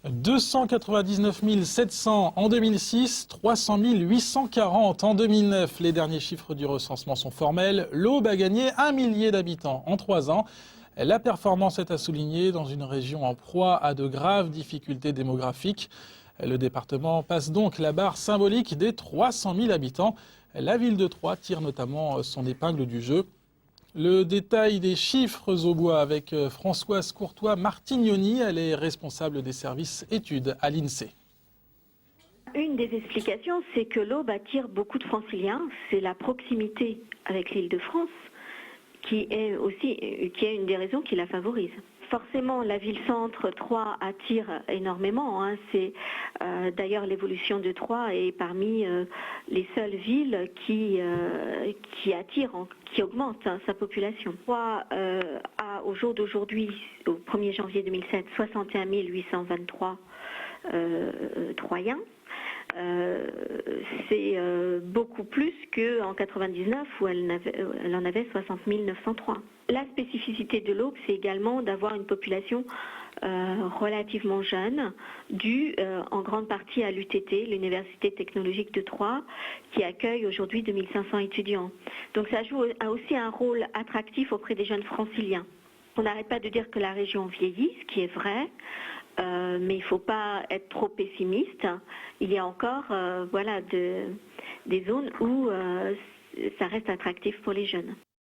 299 700 en 2006, 300 840 en 2009. Les derniers chiffres du recensement sont formels. L'Aube a gagné 1 millier d'habitants en 3 ans. La performance est à souligner dans une région en proie à de graves difficultés démographiques. Le département passe donc la barre symbolique des 300 000 habitants. La ville de Troyes tire notamment son épingle du jeu. Le détail des chiffres au bois avec Françoise Courtois-Martignoni. Elle est responsable des services études à l'INSEE. Une des explications, c'est que l'Aube attire beaucoup de franciliens. C'est la proximité avec l'Île-de-France qui est une des raisons qui la favorise. Forcément, la ville-centre Troyes attire énormément. C'est d'ailleurs l'évolution de Troyes est parmi les seules villes qui attirent, qui augmentent sa population. Troyes a au jour d'aujourd'hui, au 1er janvier 2007, 61 823 Troyens. C'est beaucoup plus qu'en 99 où elle en avait 60 903. La spécificité de l'Aube, c'est également d'avoir une population relativement jeune, due en grande partie à l'UTT, l'Université technologique de Troyes, qui accueille aujourd'hui 2500 étudiants. Donc ça joue aussi un rôle attractif auprès des jeunes franciliens. On n'arrête pas de dire que la région vieillit, ce qui est vrai. Mais il ne faut pas être trop pessimiste. Il y a encore des zones où ça reste attractif pour les jeunes.